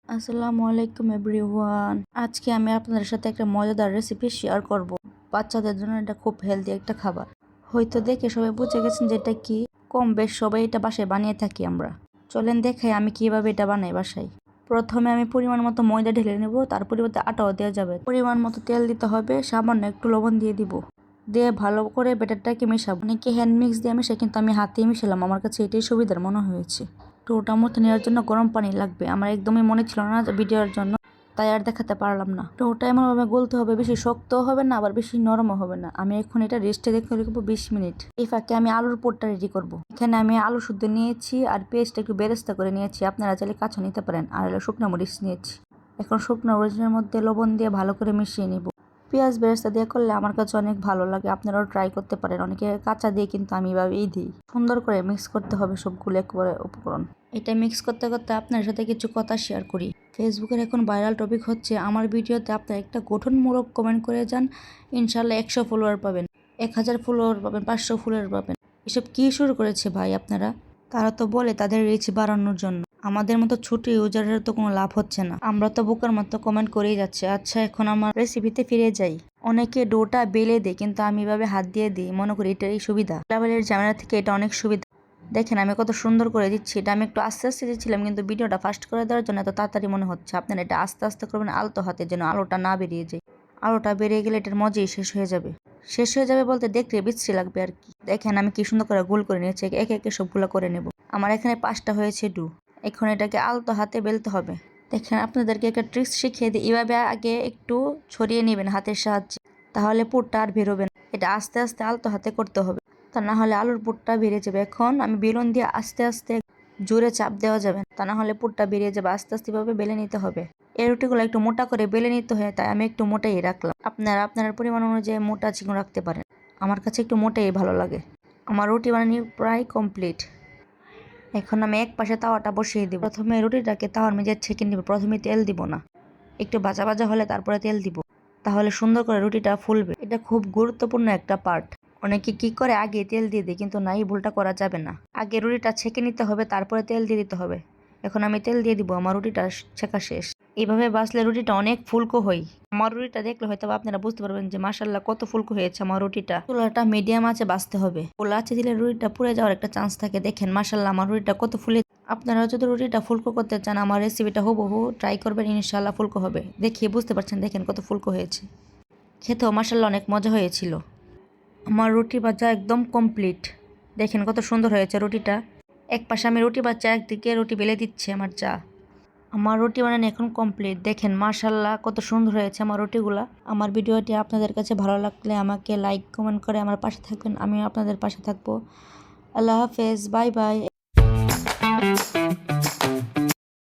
আসসালামু আলাইকুম এভরিওয়ান। আজকে আমি আপনাদের সাথে একটা মজাদার রেসিপি শেয়ার করব। বাচ্চাদের জন্য এটা খুব হেলদি একটা খাবার। হয়তো দেখে সবাই বুঝে গেছেন যে এটা কি। কম বেশ সবাই এটা বাসায় বানিয়ে থাকি আমরা। চলেন দেখাই আমি কিভাবে এটা বানাই বাসায়। প্রথমে আমি পরিমাণ মতো ময়দা ঢেলে নেব, তার পরিবর্তে আটাও দেওয়া যাবে। পরিমাণ মতো তেল দিতে হবে, সামান্য একটু লবণ দিয়ে দিব। দিয়ে ভালো করে ব্যাটারটাকে মেশাবো। অনেকে হ্যান্ড মিক্স দিয়ে মেশাই, কিন্তু আমি হাতেই মিশালাম। আমার কাছে এটাই সুবিধার মনে হয়েছে। ডোটা মতো নেওয়ার জন্য গরম পানি লাগবে। আমার একদমই মনে ছিল না ভিডিওর জন্য, তাই আর দেখাতে পারলাম না। ডোটা এমনভাবে গলতে হবে, বেশি শক্তও হবে না আবার বেশি নরমও হবে না। আমি এখন এটা রেস্টে রেখে রাখবো 20 মিনিট। এই ফাঁকে আমি আলুর পুরটা রেডি করব। এখানে আমি আলু শুদ্ধ নিয়েছি আর পেস্টটা একটু বেরেস্তা করে নিয়েছি। আপনারা চাইলে কাঁচা নিতে পারেন। আর শুকনো মরিচ নিয়েছি। এখন শুকনো মরিচের মধ্যে লবণ দিয়ে ভালো করে মিশিয়ে নিব। পেঁয়াজ বেরেস্তা দিয়ে করলে আমার কাছে অনেক ভালো লাগে, আপনারাও ট্রাই করতে পারেন। অনেকে কাঁচা দিয়ে, কিন্তু আমি এভাবেই দিই। সুন্দর করে মিক্স করতে হবে সবগুলো একবারে উপকরণ। এটা মিক্স করতে করতে আপনার সাথে কিছু কথা শেয়ার করি। ফেসবুকের এখন ভাইরাল টপিক হচ্ছে আমার ভিডিওতে আপনার একটা গঠনমূলক কমেন্ট করে যান, ইনশাল্লাহ 100 ফলোয়ার পাবেন, 1000 ফলোয়ার পাবেন, 500 ফলোয়ার পাবেন। এসব কি শুরু করেছে ভাই আপনারা? তারা তো বলে তাদের রিচ বাড়ানোর জন্য। আমাদের মতো ছোট ইউজারের তো কোনো লাভ হচ্ছে না। আমরা তো বোকার মতো কমেন্ট করেই যাচ্ছে। আচ্ছা, এখন আমার রেসিপিতে ফিরে যাই। অনেকে ডোটা বেলে দেয়, কিন্তু আমি এভাবে হাত দিয়ে দিই। মনে করি এটাই সুবিধা। ট্রাভেলের ঝামেলা থেকে এটা অনেক সুবিধা। দেখেন আমি কত সুন্দর করে দিচ্ছি। এটা আমি একটু আস্তে আস্তে দিচ্ছিলাম, কিন্তু ভিডিওটা ফাস্ট করে দেওয়ার জন্য এত তাড়াতাড়ি মনে হচ্ছে। আপনারা এটা আস্তে আস্তে করবেন, আলতো হাতে, যেন আলোটা না বেরিয়ে যায়। আলোটা বেরিয়ে গেলে এটার মজাই শেষ হয়ে যাবে। শেষ হয়ে যাবে বলতে দেখতে বিশ্রী লাগবে আর কি। দেখেন আমি কি সুন্দর করে গোল করে নিয়েছি। একে একে সবগুলো করে নেব। আমার এখানে 5টা হয়েছে ডু। এখন এটাকে আলতো হাতে বেলতে হবে। দেখেন আপনাদেরকে একটা ট্রিক্স শিখিয়ে দিই। এভাবে আগে একটু ছড়িয়ে নেবেন হাতের সাহায্যে, তাহলে পুরটা আর বেরোবে না। এটা আস্তে আস্তে আলতো হাতে করতে হবে, তা না হলে আলুর পুরটা বেরিয়ে যাবে। এখন আমি বেলুন দিয়ে আস্তে আস্তে জোরে চাপ দেওয়া যাবে, তা না হলে পুরটা বেরিয়ে যাবে। আস্তে আস্তে ভাবে বেলে নিতে হবে। এই রুটিগুলো একটু মোটা করে বেলে নিতে হয়, তাই আমি একটু মোটাই রাখলাম। আপনারা আপনার পরিমাণ অনুযায়ী মোটা চিকন রাখতে পারেন। আমার কাছে একটু মোটাই ভালো লাগে। আমার রুটি বানানো প্রায় কমপ্লিট। এখন আমি এক পাশে তাওয়াটা বসিয়ে দিব। প্রথমে রুটিটাকে তাওয়ার মেঝে ছেঁকে নিব। প্রথমে তেল দিব না, একটু ভাজা ভাজা হলে তারপরে তেল দিব, তাহলে সুন্দর করে রুটিটা ফুলবে। এটা খুব গুরুত্বপূর্ণ একটা পার্ট। অনেকে কি করে আগে তেল দিয়ে দেয়, কিন্তু না, এই ভুলটা করা যাবে না। আগে রুটিটা ছেঁকে নিতে হবে, তারপরে তেল দিয়ে দিতে হবে। এখন আমি তেল দিয়ে দিব। আমার রুটিটা ছেঁকা শেষ। এইভাবে বাছলে রুটিটা অনেক ফুলকো হয়। আমার রুটিটা দেখলে হয়তো আপনারা বুঝতে পারবেন যে মাশাআল্লাহ কত ফুলকো হয়েছে আমার রুটিটা। চুলাটা মিডিয়াম আঁচে বাছতে হবে। খোলা আঁচে দিলে রুটিটা পুড়ে যাওয়ার একটা চান্স থাকে। দেখেন মাশাআল্লাহ আমার রুটিটা কত ফুলে। আপনারা যদি রুটিটা ফুলকো করতে চান, আমার রেসিপিটা হুবহু ট্রাই করবেন, ইনশাআল্লাহ ফুলকো হবে। দেখিয়ে বুঝতে পারছেন, দেখেন কত ফুলকো হয়েছে। খেতেও মাশাআল্লাহ অনেক মজা হয়েছিল। আমার রুটি ভাজা একদম কমপ্লিট। দেখেন কত সুন্দর হয়েছে রুটিটা। এক পাশে আমি রুটি বাচ্চা, একদিকে রুটি বেলে দিচ্ছে আমার চা। আমার রুটি বানানো এখন কমপ্লিট। দেখেন মাশাআল্লাহ কত সুন্দর হয়েছে আমার রুটিগুলা। আমার ভিডিওটি আপনাদের কাছে ভালো লাগলে আমাকে লাইক কমেন্ট করে আমার পাশে থাকবেন। আমিও আপনাদের পাশে থাকবো। আল্লাহ হাফেজ, বাই বাই।